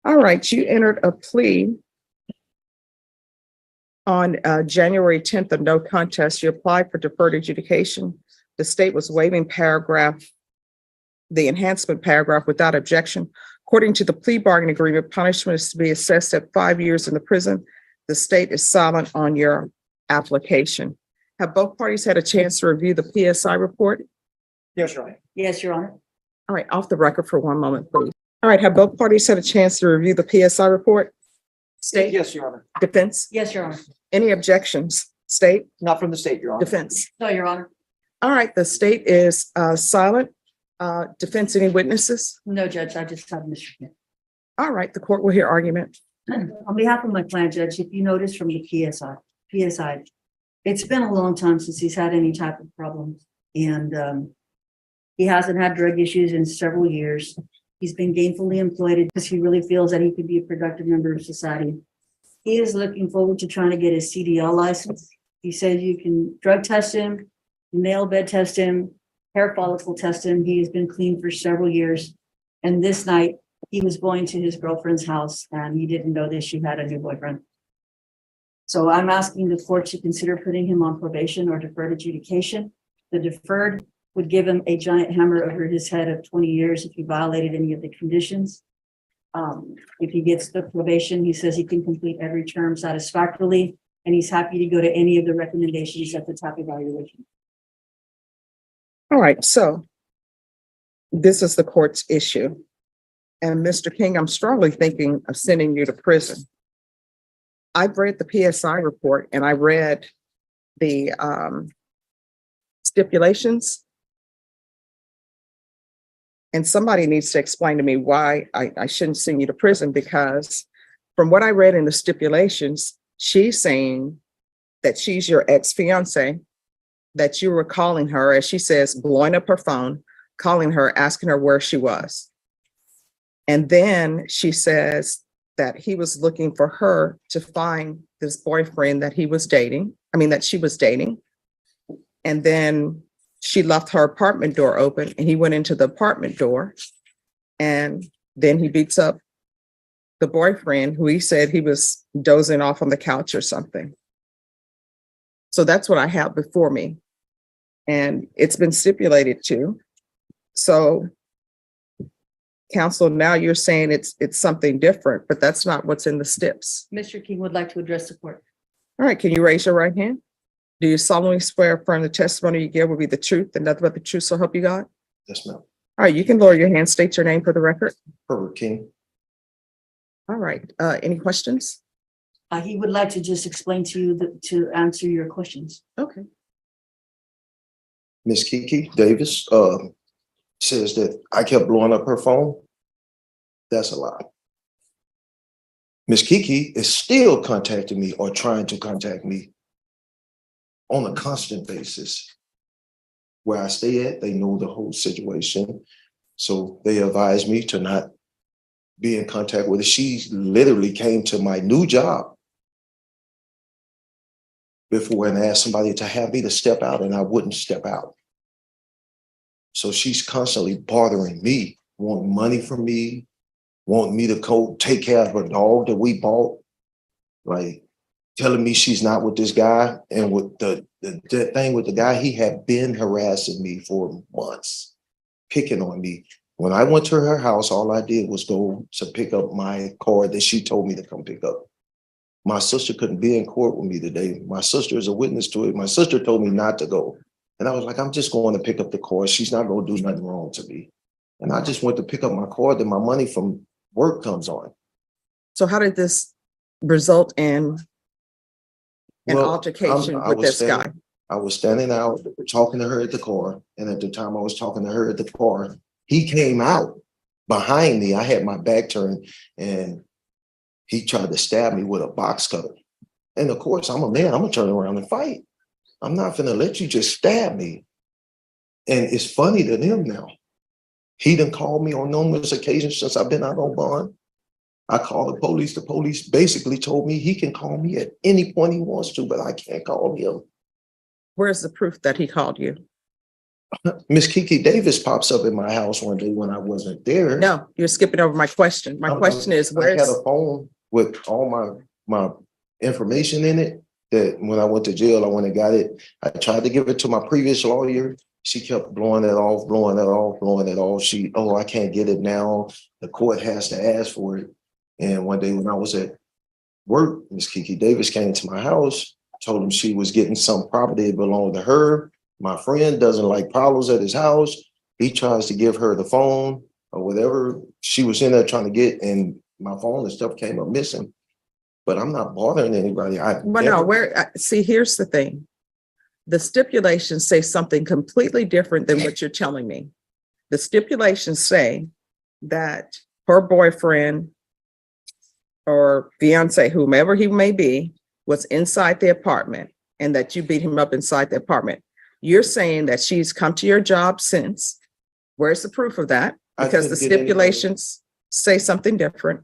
All right, you entered a plea on January 10th of no contest. You applied for deferred adjudication. The state was waiving the enhancement paragraph without objection. According to the plea bargaining agreement, punishment is to be assessed at 5 years in the prison. The state is silent on your application. Have both parties had a chance to review the PSI report? Yes, Your Honor. Yes, Your Honor. All right, off the record for one moment, please. All right, have both parties had a chance to review the PSI report? State? Yes, Your Honor. Defense? Yes, Your Honor. Any objections? State? Not from the state, Your Honor. Defense? No, Your Honor. All right, the state is silent. Defense, any witnesses? No, Judge, I just have Mr. Smith. All right, the court will hear argument. On behalf of my client, Judge, if you notice from the PSI, it's been a long time since he's had any type of problems. And he hasn't had drug issues in several years. He's been gainfully employed because he really feels that he could be a productive member of society. He is looking forward to trying to get his CDL license. He says you can drug test him, nail bed test him, hair follicle test him. He has been clean for several years. And this night he was going to his girlfriend's house and he didn't know that she had a new boyfriend. So I'm asking the court to consider putting him on probation or deferred adjudication. The deferred would give him a giant hammer over his head of 20 years if he violated any of the conditions. If he gets the probation, he says he can complete every term satisfactorily, and he's happy to go to any of the recommendations at the top evaluation. All right, so this is the court's issue. And Mr. King, I'm strongly thinking of sending you to prison. I've read the PSI report and I read the stipulations. And somebody needs to explain to me why I shouldn't send you to prison, because from what I read in the stipulations, she's saying that she's your ex-fiance, that you were calling her, as she says, blowing up her phone, calling her, asking her where she was. And then she says that he was looking for her to find this boyfriend that he was dating, that she was dating. And then she left her apartment door open and he went into the apartment door, and then he beats up the boyfriend, who he said he was dozing off on the couch or something. So that's what I have before me, and it's been stipulated to. So counsel, now you're saying it's something different, but that's not what's in the stips. Mr. King would like to address the court. All right, can you raise your right hand? Do you solemnly swear affirm the testimony you give will be the truth and nothing but the truth, so help you God? Yes, ma'am. All right, you can lower your hand, state your name for the record. Perkins. All right, any questions? He would like to just explain to you to answer your questions. Okay. Miss Kiki Davis says that I kept blowing up her phone. That's a lie. Miss Kiki is still contacting me or trying to contact me on a constant basis. Where I stay at, they know the whole situation. So they advised me to not be in contact with her. She literally came to my new job before and asked somebody to have me to step out, and I wouldn't step out. So she's constantly bothering me, wanting money from me, wanting me to go take care of her dog that we bought, like telling me she's not with this guy. And with the thing with the guy, he had been harassing me for months, picking on me. When I went to her house, all I did was go to pick up my car that she told me to come pick up. My sister couldn't be in court with me today. My sister is a witness to it. My sister told me not to go. And I was like, I'm just going to pick up the car. She's not going to do nothing wrong to me. And I just went to pick up my car. Then my money from work comes on. So how did this result in an altercation with this guy? I was standing out talking to her at the car. And at the time I was talking to her at the car, he came out behind me. I had my back turned and he tried to stab me with a box cutter. And of course, I'm a man. I'm going to turn around and fight. I'm not going to let you just stab me. And it's funny to them now. He done called me on numerous occasions since I've been out on bond. I called the police. The police basically told me he can call me at any point he wants to, but I can't call him. Where's the proof that he called you? Miss Kiki Davis pops up in my house one day when I wasn't there. No, you're skipping over my question. My question is, I had where's, a phone with all my information in it that when I went to jail, I went and got it. I tried to give it to my previous lawyer. She kept blowing it off, blowing it off, blowing it off. I can't get it now. The court has to ask for it. And one day when I was at work, Miss Kiki Davis came to my house, told him she was getting some property that belonged to her. My friend doesn't like problems at his house. He tries to give her the phone or whatever she was in there trying to get, and my phone and stuff came up missing. But I'm not bothering anybody. see, here's the thing. The stipulations say something completely different than what you're telling me. The stipulations say that her boyfriend or fiance, whomever he may be, was inside the apartment and that you beat him up inside the apartment. You're saying that she's come to your job since. Where's the proof of that? Because the stipulations say something different.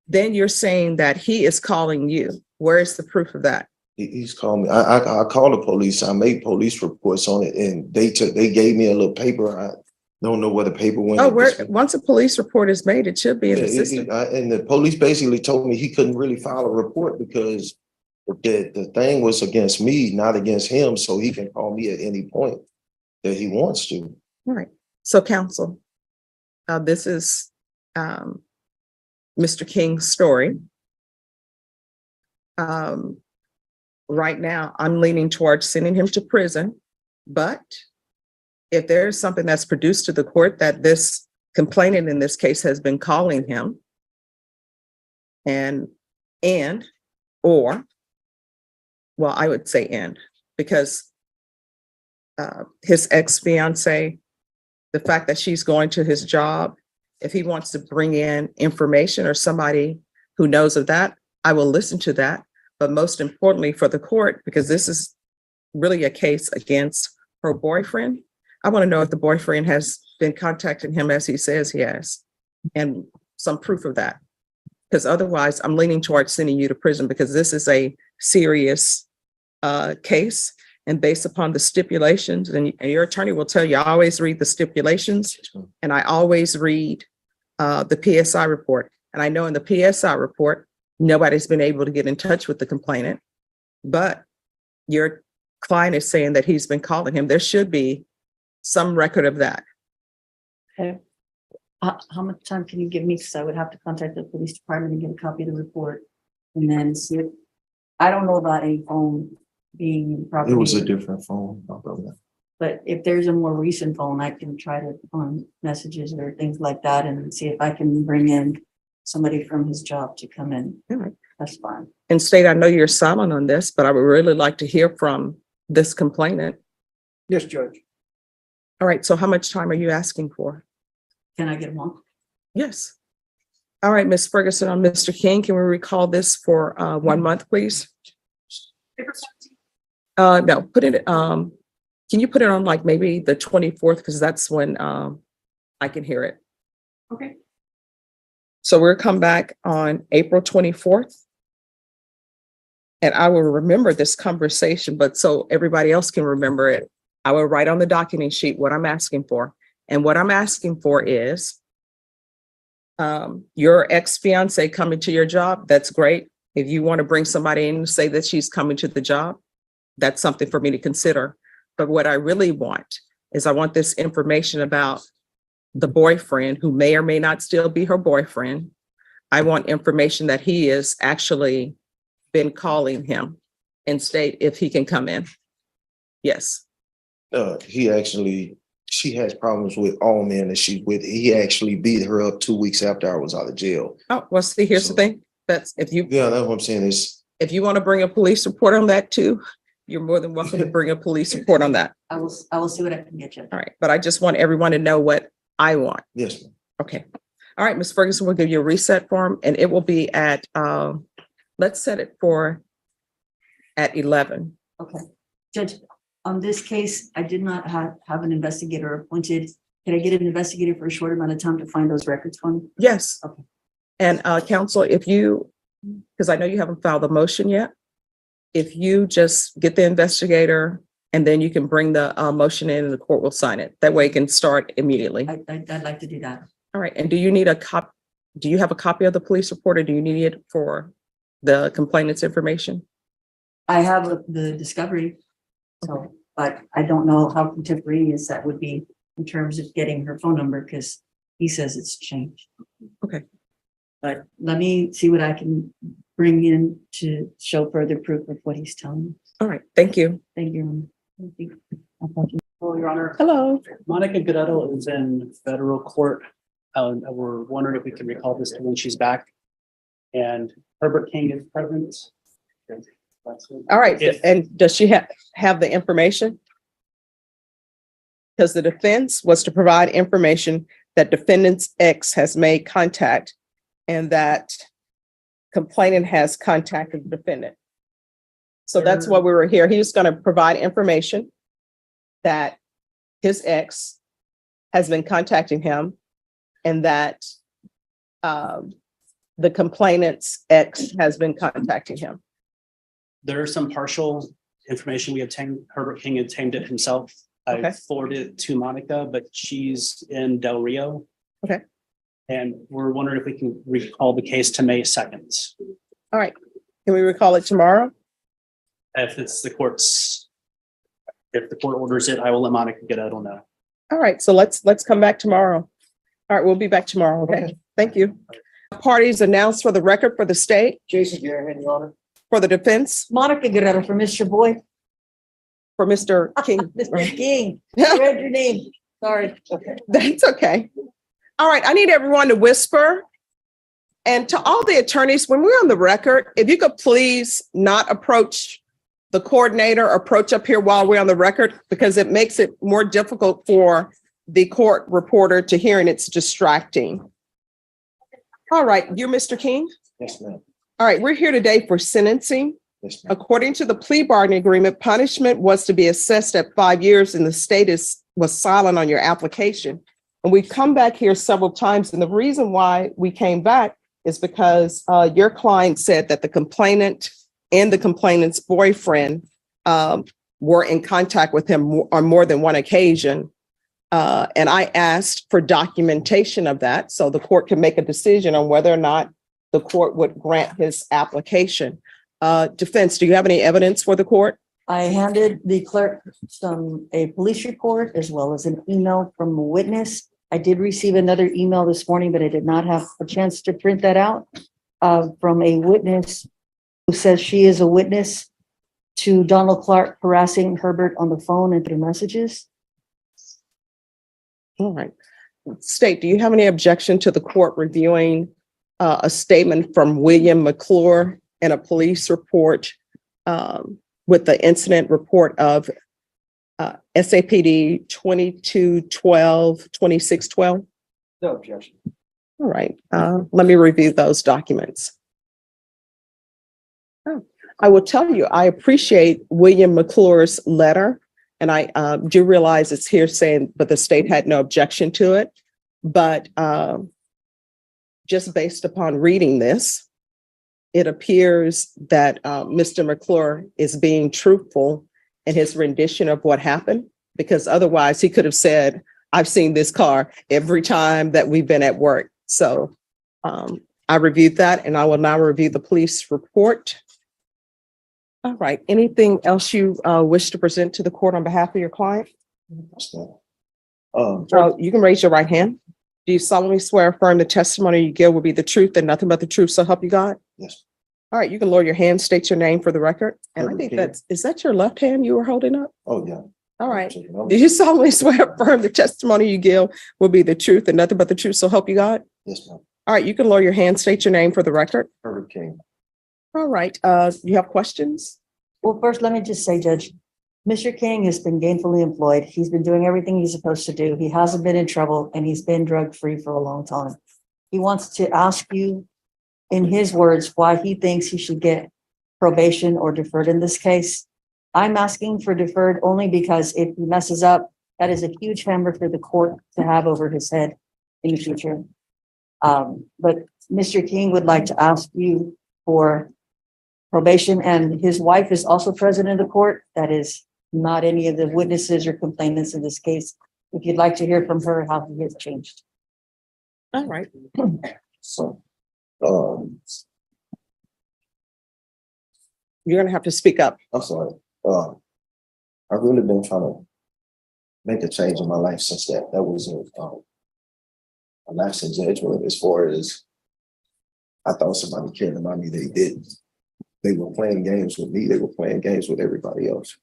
Then you're saying that he is calling you. Where's the proof of that? He's called me. I called the police. I made police reports on it, and they gave me a little paper. I don't know where the paper went. Once a police report is made, it should be in the system. And the police basically told me he couldn't really file a report because the thing was against me, not against him. So he can call me at any point that he wants to. All right. So counsel, this is Mr. King's story. Right now, I'm leaning towards sending him to prison, but if there's something that's produced to the court that this complainant in this case has been calling him I would say because his ex-fiance, the fact that she's going to his job, if he wants to bring in information or somebody who knows of that, I will listen to that. But most importantly for the court, because this is really a case against her boyfriend, I want to know if the boyfriend has been contacting him as he says he has, and some proof of that. Because otherwise, I'm leaning towards sending you to prison because this is a serious case. And based upon the stipulations, and your attorney will tell you, I always read the stipulations and I always read the PSI report. And I know in the PSI report, nobody's been able to get in touch with the complainant, but your client is saying that he's been calling him. There should be some record of that. Okay. How much time can you give me? Because I would have to contact the police department and get a copy of the report and then see if, I don't know about a phone being improper. It was a different phone. But if there's a more recent phone, I can try to on messages or things like that and see if I can bring in somebody from his job to come in. All right. That's fine. And State, I know you're silent on this, but I would really like to hear from this complainant. Yes, Judge. All right. So how much time are you asking for? Can I get a month? Yes. All right, Ms. Ferguson on Mr. King, can we recall this for 1 month, please? No, put it, can you put it on like maybe the 24th? Because that's when I can hear it. Okay. So we'll come back on April 24th. And I will remember this conversation, but so everybody else can remember it, I will write on the docketing sheet what I'm asking for. And what I'm asking for is your ex-fiance coming to your job. That's great. If you want to bring somebody in and say that she's coming to the job, that's something for me to consider. But what I really want is I want this information about the boyfriend who may or may not still be her boyfriend. I want information that he is actually been calling him and state if he can come in. Yes. She has problems with all men that she's with. He actually beat her up 2 weeks after I was out of jail. Oh, well, see, here's the thing. That's that's what I'm saying is, if you want to bring a police report on that too, you're more than welcome to bring a police report on that. I will see what I can get you. All right. But I just want everyone to know what I want. yes, ma'am. Okay. All right, Ms. Ferguson, we'll give you a reset form and it will be at, let's set it for at 11. Okay. Judge, on this case, I did not have an investigator appointed. Can I get an investigator for a short amount of time to find those records for me? Yes. Okay. And counsel, if you, because I know you haven't filed a motion yet, if you just get the investigator and then you can bring the motion in and the court will sign it. That way it can start immediately. I'd like to do that. All right, and do you need do you have a copy of the police report or do you need it for the complainant's information? I have the discovery, so, but I don't know how contemporaneous that would be in terms of getting her phone number, because he says it's changed. Okay. But let me see what I can bring in to show further proof of what he's telling me. All right, thank you. Thank you. Thank you. Hello, Your Honor. Hello. Monica Guerrero is in federal court. We're wondering if we can recall this to when she's back. And Herbert King is present. All right, If- and does she have the information? Because the defense was to provide information that defendant's ex has made contact and that complainant has contacted the defendant. So that's why we were here. He was going to provide information that his ex has been contacting him and that the complainant's ex has been contacting him. There is some partial information we obtained. Herbert King obtained it himself. Okay. I forwarded it to Monica, but she's in Del Rio. Okay. And we're wondering if we can recall the case to May 2nd. All right, can we recall it tomorrow? If it's if the court orders it, I will let Monica Guerrero know. All right, so let's come back tomorrow. All right, we'll be back tomorrow. Okay, thank you. Parties announced for the record for the state, Jason Garrett, Your Honor. for the defense, Monica Guerrero for Mr. Boyd. for Mr. King. Mr. King, I read your name. Sorry. Okay. That's okay. All right, I need everyone to whisper. And to all the attorneys, when we're on the record, if you could please not approach the coordinator, approach up here while we're on the record, because it makes it more difficult for the court reporter to hear and it's distracting. All right, you're Mr. King? Yes, ma'am. All right, we're here today for sentencing. Yes, ma'am. According to the plea bargaining agreement, punishment was to be assessed at 5 years and the state was silent on your application. And we've come back here several times. And the reason why we came back is because your client said that the complainant and the complainant's boyfriend were in contact with him on more than one occasion. And I asked for documentation of that so the court can make a decision on whether or not the court would grant his application. Defense, do you have any evidence for the court? I handed the clerk a police report as well as an email from a witness. I did receive another email this morning, but I did not have a chance to print that out from a witness who says she is a witness to Donald Clark harassing Herbert on the phone and through messages. All right. State, do you have any objection to the court reviewing a statement from William McClure and a police report with the incident report of SAPD 2212-2612? No objection. All right, let me review those documents. Oh, I will tell you, I appreciate William McClure's letter, and I do realize it's here saying, but the state had no objection to it. But just based upon reading this, it appears that Mr. McClure is being truthful in his rendition of what happened, because otherwise he could have said, I've seen this car every time that we've been at work. So I reviewed that and I will now review the police report. All right, anything else you wish to present to the court on behalf of your client? You You can raise your right hand. Do you solemnly swear or affirm the testimony you give will be the truth and nothing but the truth, so help you God? Yes. All right, you can lower your hand, state your name for the record. And I think is that your left hand you were holding up? Oh, yeah. All right. Do you solemnly swear or affirm the testimony you give will be the truth and nothing but the truth, so help you God? Yes, ma'am. All right, you can lower your hand, state your name for the record. Herbert King. All right, you have questions? Well, first, let me just say, Judge, Mr. King has been gainfully employed. He's been doing everything he's supposed to do. He hasn't been in trouble and he's been drug-free for a long time. He wants to ask you, in his words, why he thinks he should get probation or deferred in this case. I'm asking for deferred only because if he messes up, that is a huge hammer for the court to have over his head in the future. But Mr. King would like to ask you for probation, and his wife is also present in the court. That is not any of the witnesses or complainants in this case. If you'd like to hear from her how he has changed. All right. So, You're gonna have to speak up. I'm sorry. I've really been trying to make a change in my life since that. That was a lapse in judgment as far as I thought somebody cared about me. They didn't. They were playing games with me. They were playing games with everybody else.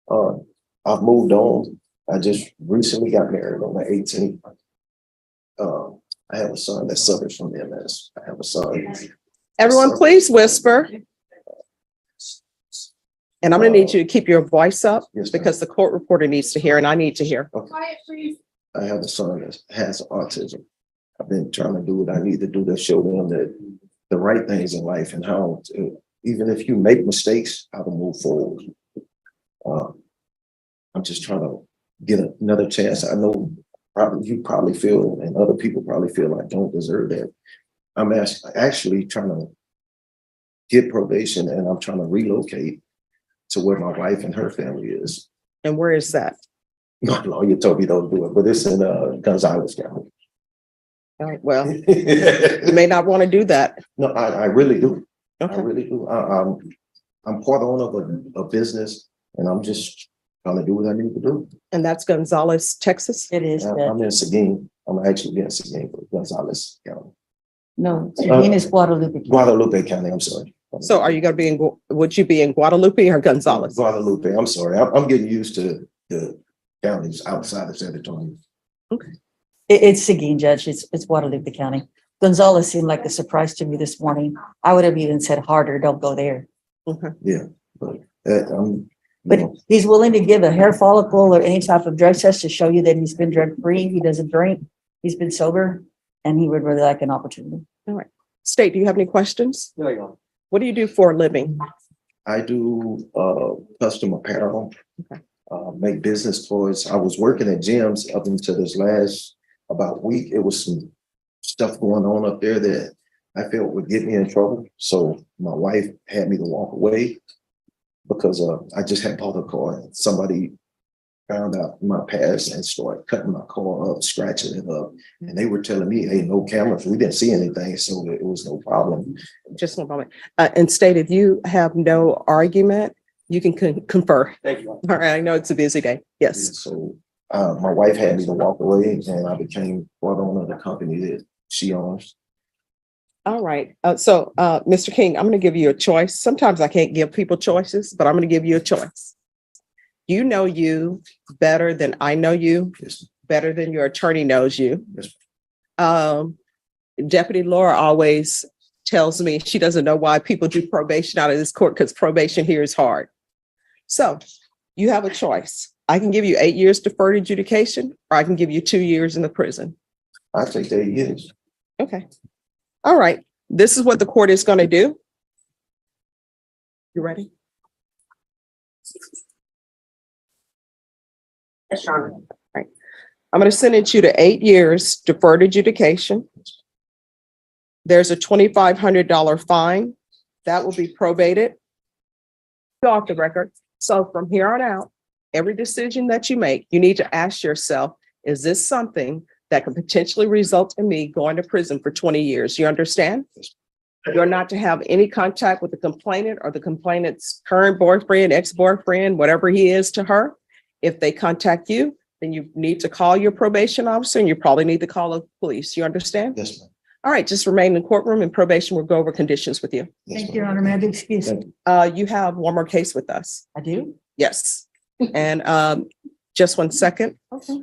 I've moved on. I just recently got married on the 18th. I have a son that suffers from MS. I have a son. Everyone, please whisper. And I'm gonna need you to keep your voice up Yes, ma'am. because the court reporter needs to hear and I need to hear. I have a son that has autism. I've been trying to do what I need to do to show them that the right things in life and how to, even if you make mistakes, how to move forward. I'm just trying to get another chance. I know you probably feel, and other people probably feel I don't deserve that. I'm actually trying to get probation, and I'm trying to relocate to where my wife and her family is. And where is that? My lawyer told me don't do it, but it's in Gonzales County. All right, well, you may not want to do that. No, I really do. I Okay. really do. I'm part owner of a business, and I'm just trying to do what I need to do. And that's Gonzales, Texas. It is, I'm in Seguin. I'm actually in Seguin, but Gonzales County. no, Seguin is Guadalupe. Guadalupe County, I'm sorry. So are you gonna be in, would you be in Guadalupe or Gonzales? Guadalupe, I'm sorry. I'm getting used to the counties outside of San Antonio. It's Seguin, Judge. It's Guadalupe County. Gonzales seemed like a surprise to me this morning. I would have even said harder, don't go there. Okay. Yeah, but I'm. But he's willing to give a hair follicle or any type of drug test to show you that he's been drug free. He doesn't drink. He's been sober, and he would really like an opportunity. State, do you have any questions? No. What do you do for a living? I do custom apparel, Okay. Make business toys. I was working at gyms up until this last about week. It was some stuff going on up there that I felt would get me in trouble. So my wife had me to walk away because I just had bought a car and somebody found out my past and started cutting my car up, scratching it up. And they were telling me, hey, no cameras. We didn't see anything, so it was no problem. Just one moment. And State, if you have no argument, you can confer. Thank you. All right, I know it's a busy day. Yes. So my wife had me to walk away and I became part owner of the company that she owns. All right. So, Mr. King, I'm going to give you a choice. Sometimes I can't give people choices, but I'm going to give you a choice. You know you better than I know you, Yes. better than your attorney knows you. Yes. Deputy Laura always tells me she doesn't know why people do probation out of this court because probation here is hard. So you have a choice. I can give you 8 years deferred adjudication, or I can give you 2 years in the prison. I take the 8 years. Okay. All right. This is what the court is going to do. You ready? Yes, Your Honor. Right. I'm going to sentence you to 8 years deferred adjudication. There's a $2,500 fine that will be probated. Go off the record. So from here on out, every decision that you make, you need to ask yourself, is this something that could potentially result in me going to prison for 20 years? You understand? You're not to have any contact with the complainant or the complainant's current boyfriend, ex-boyfriend, whatever he is to her. If they contact you, then you need to call your probation officer and you probably need to call the police. You understand? Yes, ma'am. All right, just remain in the courtroom and probation will go over conditions with you. Yes, Thank ma'am. you, Your Honor. May I be excused? Thank you. You have one more case with us. I do. Yes. And just 1 second. Okay.